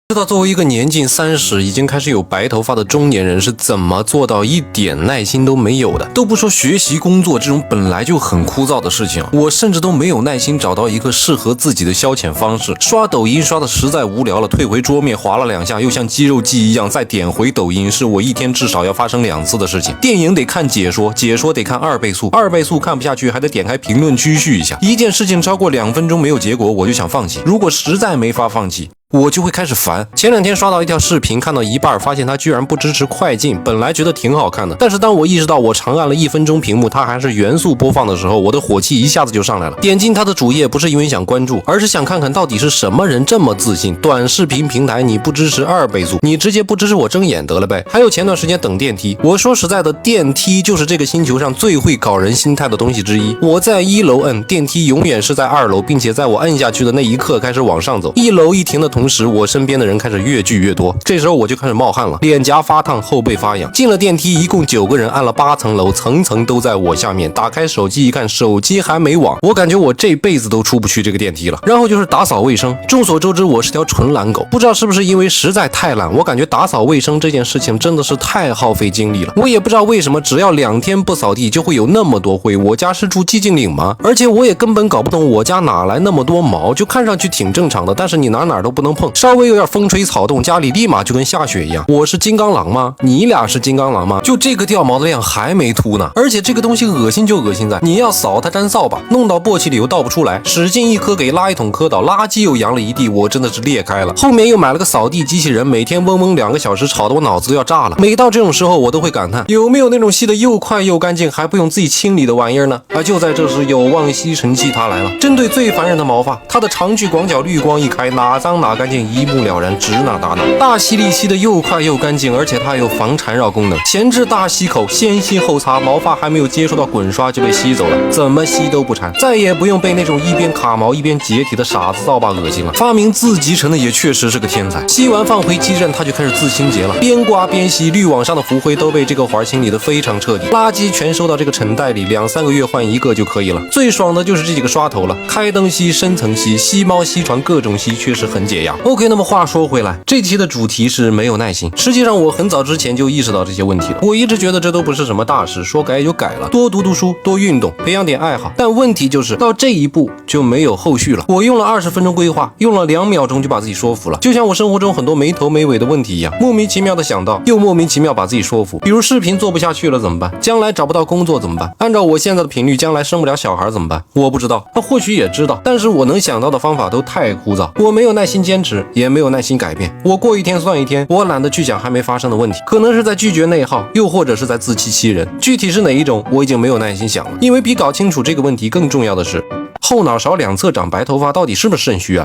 知道作为一个年近30已经开始有白头发的中年人是怎么做到一点耐心都没有的。都不说学习工作这种本来就很枯燥的事情，我甚至都没有耐心找到一个适合自己的消遣方式。刷抖音刷的实在无聊了，退回桌面划了2下，又像肌肉记忆一样再点回抖音，是我一天至少要发生2次的事情。电影得看解说，解说得看2倍速，2倍速看不下去还得点开评论区续一下。一件事情超过2分钟没有结果，我就想放弃。如果实在没法放弃，我就会开始烦。前2天刷到一条视频，看到一半发现它居然不支持快进，本来觉得挺好看的，但是当我意识到我长按了1分钟屏幕，它还是原速播放的时候，我的火气一下子就上来了。点进它的主页不是因为想关注，而是想看看到底是什么人这么自信，短视频平台你不支持2倍速，你直接不支持我睁眼得了呗。还有前段时间等电梯，我说实在的，电梯就是这个星球上最会搞人心态的东西之一。我在1楼摁电梯，永远是在2楼，并且在我摁下去的那一刻开始往上走。1楼一停的同时，我身边的人开始越聚越多，这时候我就开始冒汗了，脸颊发烫，后背发痒。进了电梯，一共9个人，按了8层楼，层层都在我下面。打开手机一看，手机还没网，我感觉我这辈子都出不去这个电梯了。然后就是打扫卫生，众所周知我是条纯懒狗，不知道是不是因为实在太懒，我感觉打扫卫生这件事情真的是太耗费精力了。我也不知道为什么，只要2天不扫地就会有那么多灰。我家是住寂静岭吗？而且我也根本搞不懂我家哪来那么多毛，就看上去挺正常的，但是你哪都不能碰，稍微有点风吹草动，家里立马就跟下雪一样。我是金刚狼吗？你俩是金刚狼吗？就这个掉毛的量还没秃呢。而且这个东西恶心就恶心在，你要扫它沾扫把，弄到簸箕里又倒不出来，使劲一磕给垃圾桶磕倒，垃圾又扬了一地，我真的是裂开了。后面又买了个扫地机器人，每天嗡嗡2个小时，吵得我脑子都要炸了。每到这种时候，我都会感叹，有没有那种吸得又快又干净，还不用自己清理的玩意儿呢？而就在这时，有望吸尘器它来了。针对最烦人的毛发，它的长距广角滤光一开，哪脏哪干净一目了然，指哪打哪。大吸力吸得又快又干净，而且它有防缠绕功能，前置大吸口，先吸后擦，毛发还没有接触到滚刷就被吸走了，怎么吸都不缠，再也不用被那种一边卡毛一边解体的傻子扫把恶心了。发明自集尘的也确实是个天才，吸完放回基站，它就开始自清洁了，边刮边吸，滤网上的浮灰都被这个环清理得非常彻底，垃圾全收到这个尘袋里，2-3个月换一个就可以了。最爽的就是这几个刷头了，开灯吸，深层吸，吸猫吸床，各种吸，确实很解压。OK， 那么话说回来，这期的主题是没有耐心。实际上我很早之前就意识到这些问题了，我一直觉得这都不是什么大事，说改就改了，多读读书，多运动，培养点爱好。但问题就是到这一步就没有后续了。我用了20分钟规划，用了2秒钟就把自己说服了，就像我生活中很多没头没尾的问题一样，莫名其妙的想到，又莫名其妙把自己说服。比如视频做不下去了怎么办？将来找不到工作怎么办？按照我现在的频率，将来生不了小孩怎么办？我不知道，他或许也知道，但是我能想到的方法都太枯燥，我没有耐心坚持，也没有耐心改变。我过一天算一天，我懒得去想还没发生的问题，可能是在拒绝内耗，又或者是在自欺欺人。具体是哪一种，我已经没有耐心想了，因为比搞清楚这个问题更重要的是，后脑勺2侧长白头发到底是不是肾虚啊？